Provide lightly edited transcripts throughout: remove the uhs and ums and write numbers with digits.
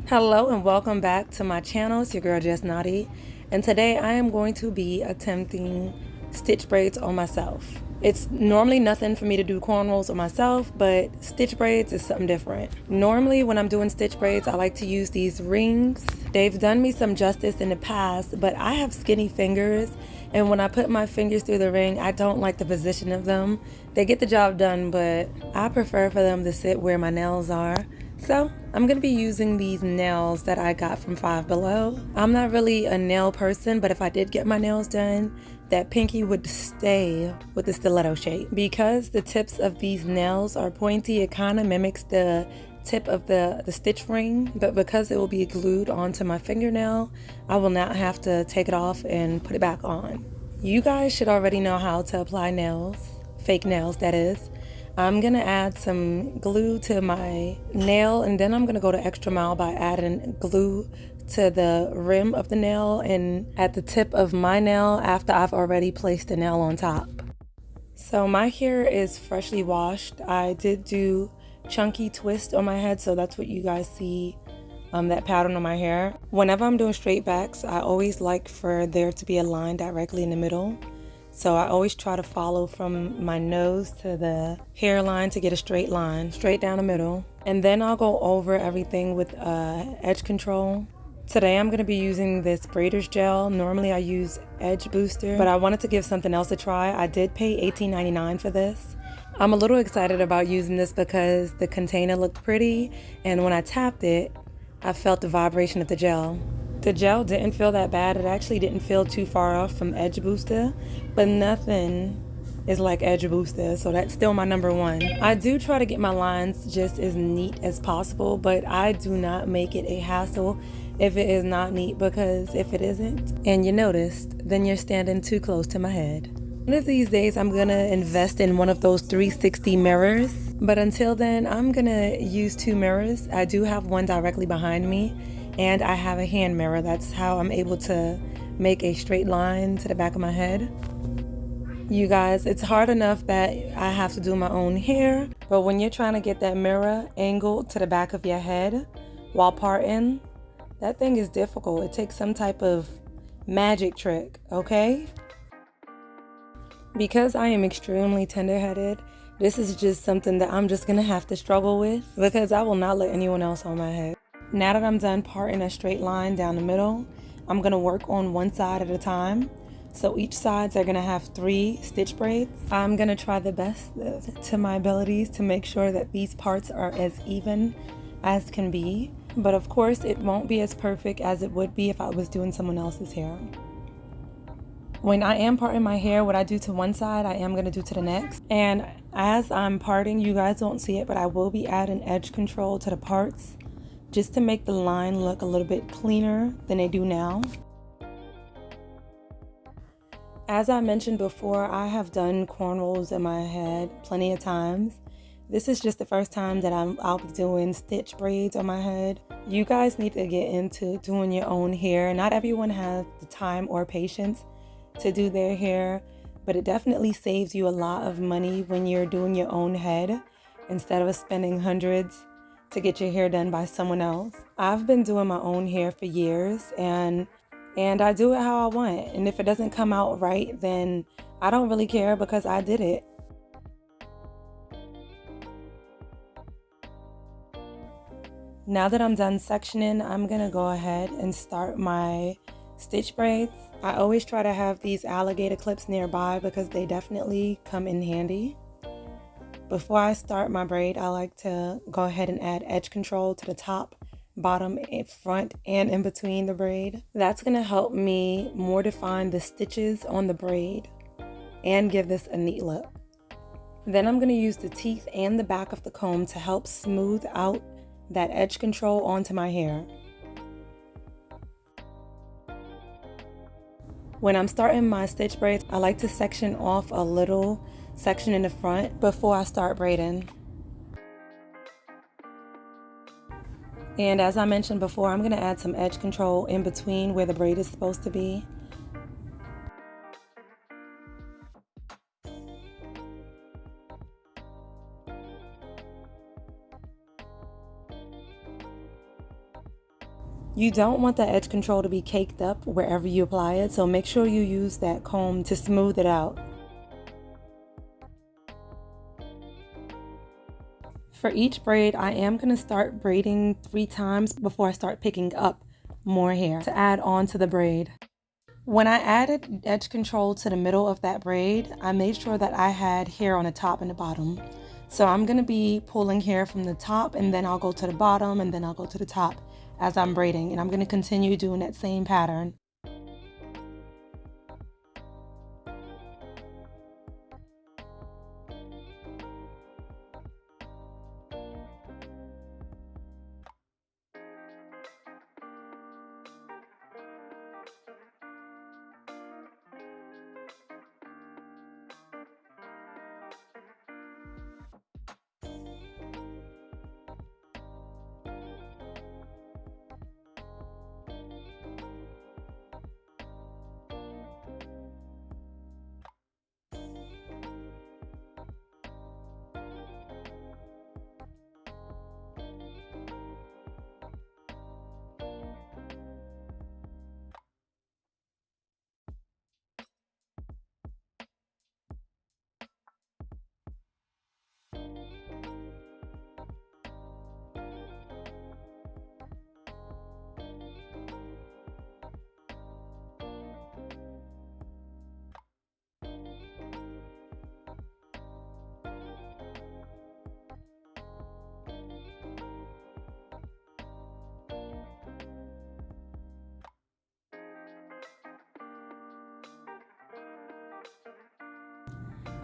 Hello and welcome back to my channel. It's your girl Just Naughty, and today I am going to be attempting stitch braids on myself. It's normally nothing for me to do cornrows on myself, but stitch braids is something different. Normally when I'm doing stitch braids, I like to use these rings. They've done me some justice in the past, but I have skinny fingers, and when I put my fingers through the ring, I don't like the position of them. They get the job done, but I prefer for them to sit where my nails are. So I'm going to be using these nails that I got from Five Below. I'm not really a nail person, but if I did get my nails done, that pinky would stay with the stiletto shape. Because the tips of these nails are pointy, it kind of mimics the tip of the stitch ring, but because it will be glued onto my fingernail, I will not have to take it off and put it back on. You guys should already know how to apply nails, fake nails that is. I'm gonna add some glue to my nail, and then I'm gonna go the extra mile by adding glue to the rim of the nail and at the tip of my nail after I've already placed the nail on top. So my hair is freshly washed. I did do chunky twist on my head, so that's what you guys see, that pattern on my hair. Whenever I'm doing straight backs, I always like for there to be a line directly in the middle. So I always try to follow from my nose to the hairline to get a straight line, straight down the middle. And then I'll go over everything with edge control. Today I'm going to be using this braider's gel. Normally I use Edge Booster, but I wanted to give something else a try. I did pay $18.99 for this. I'm a little excited about using this because the container looked pretty, and when I tapped it, I felt the vibration of the gel. The gel didn't feel that bad. It actually didn't feel too far off from Edge Booster, but nothing is like Edge Booster, so that's still my number one. I do try to get my lines just as neat as possible, but I do not make it a hassle if it is not neat, because if it isn't, and you noticed, then you're standing too close to my head. One of these days I'm gonna invest in one of those 360 mirrors, but until then I'm gonna use two mirrors. I do have one directly behind me, and I have a hand mirror. That's how I'm able to make a straight line to the back of my head. You guys, it's hard enough that I have to do my own hair, but when you're trying to get that mirror angled to the back of your head while parting, that thing is difficult. It takes some type of magic trick, okay? Because I am extremely tender-headed, this is just something that I'm just gonna have to struggle with, because I will not let anyone else on my head. Now that I'm done parting a straight line down the middle, I'm gonna work on one side at a time. So each sides are gonna have 3 stitch braids. I'm gonna try the best to my abilities to make sure that these parts are as even as can be. But of course, it won't be as perfect as it would be if I was doing someone else's hair. When I am parting my hair, what I do to one side, I am gonna do to the next. And as I'm parting, you guys won't see it, but I will be adding edge control to the parts, just to make the line look a little bit cleaner than they do now. As I mentioned before, I have done cornrows in my head plenty of times. This is just the first time that I'll be doing stitch braids on my head. You guys need to get into doing your own hair. Not everyone has the time or patience to do their hair, but it definitely saves you a lot of money when you're doing your own head instead of spending hundreds to get your hair done by someone else. I've been doing my own hair for years, and I do it how I want. And if it doesn't come out right, then I don't really care, because I did it. Now that I'm done sectioning, I'm gonna go ahead and start my stitch braids. I always try to have these alligator clips nearby because they definitely come in handy. Before I start my braid, I like to go ahead and add edge control to the top, bottom, front, and in between the braid. That's gonna help me more define the stitches on the braid and give this a neat look. Then I'm gonna use the teeth and the back of the comb to help smooth out that edge control onto my hair. When I'm starting my stitch braids, I like to section off a little section in the front before I start braiding. And as I mentioned before, I'm going to add some edge control in between where the braid is supposed to be. You don't want the edge control to be caked up wherever you apply it, so make sure you use that comb to smooth it out. For each braid, I am going to start braiding 3 times before I start picking up more hair to add on to the braid. When I added edge control to the middle of that braid, I made sure that I had hair on the top and the bottom. So I'm going to be pulling hair from the top, and then I'll go to the bottom, and then I'll go to the top as I'm braiding. And I'm going to continue doing that same pattern.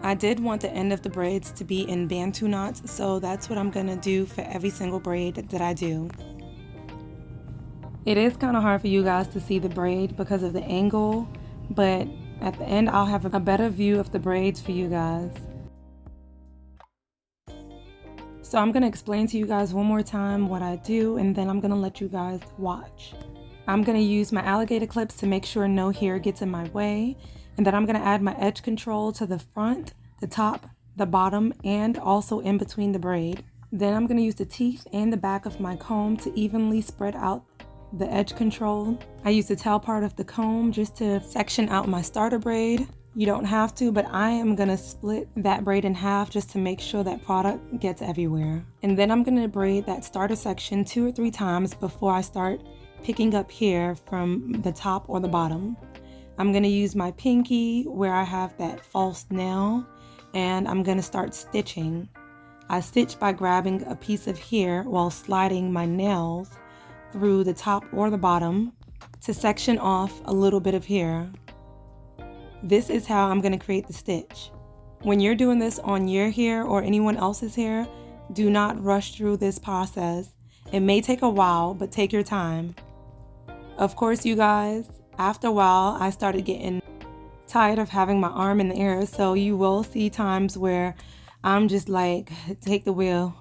I did want the end of the braids to be in bantu knots, so that's what I'm going to do for every single braid that I do. It is kind of hard for you guys to see the braid because of the angle, but at the end I'll have a better view of the braids for you guys. So I'm going to explain to you guys one more time what I do, and then I'm going to let you guys watch. I'm going to use my alligator clips to make sure no hair gets in my way, and then I'm going to add my edge control to the front, the top, the bottom, and also in between the braid. Then I'm going to use the teeth and the back of my comb to evenly spread out the edge control. I use the tail part of the comb just to section out my starter braid. You don't have to, but I am going to split that braid in half just to make sure that product gets everywhere. And then I'm going to braid that starter section 2 or 3 times before I start picking up hair from the top or the bottom. I'm going to use my pinky where I have that false nail, and I'm going to start stitching. I stitch by grabbing a piece of hair while sliding my nails through the top or the bottom to section off a little bit of hair. This is how I'm going to create the stitch. When you're doing this on your hair or anyone else's hair, do not rush through this process. It may take a while, but take your time. Of course, you guys, after a while, I started getting tired of having my arm in the air, so you will see times where I'm just like, take the wheel.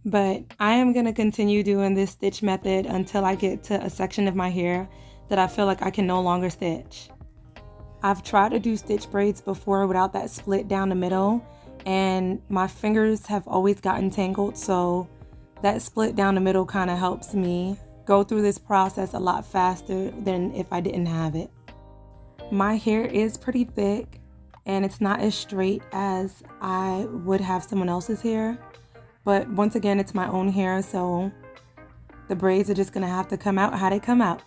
But I am going to continue doing this stitch method until I get to a section of my hair that I feel like I can no longer stitch. I've tried to do stitch braids before without that split down the middle, and my fingers have always gotten tangled, so that split down the middle kind of helps me go through this process a lot faster than if I didn't have it. My hair is pretty thick and it's not as straight as I would have someone else's hair, but once again, it's my own hair, so the braids are just gonna have to come out how they come out.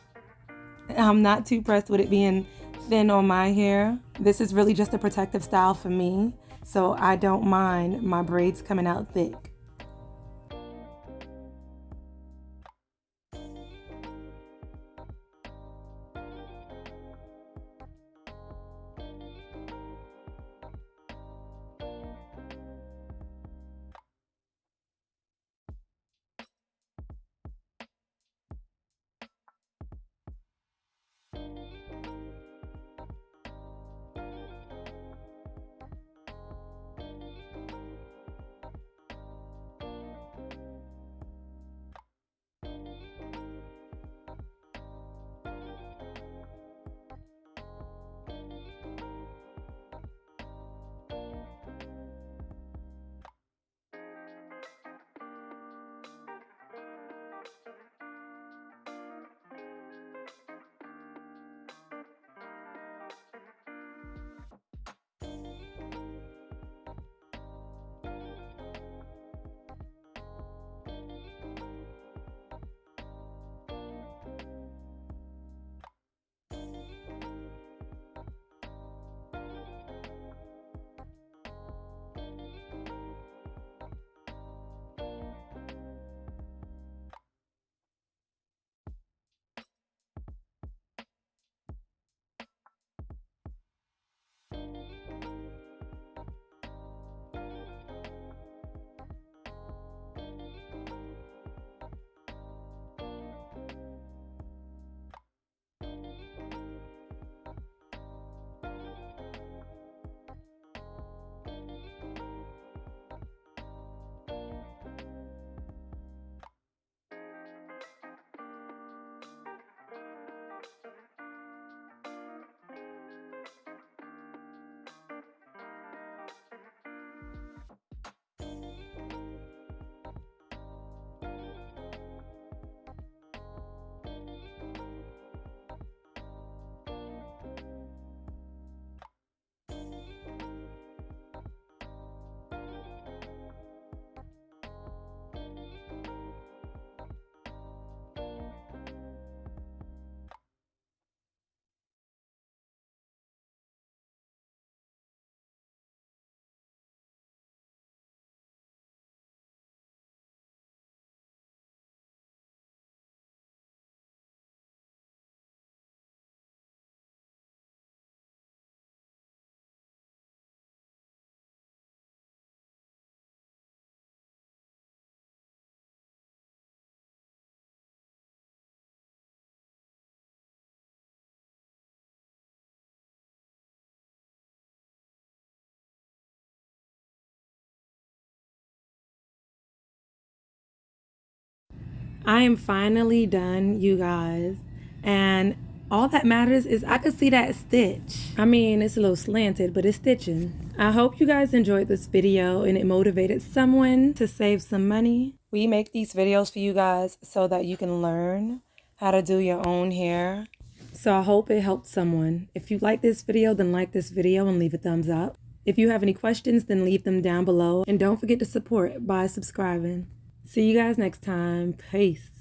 I'm not too pressed with it being thin on my hair. This is really just a protective style for me, so I don't mind my braids coming out thick. I am finally done, you guys. And all that matters is I could see that stitch. I mean, it's a little slanted, but it's stitching. I hope you guys enjoyed this video and it motivated someone to save some money. We make these videos for you guys so that you can learn how to do your own hair. So I hope it helped someone. If you like this video, then like this video and leave a thumbs up. If you have any questions, then leave them down below. And don't forget to support by subscribing. See you guys next time. Peace.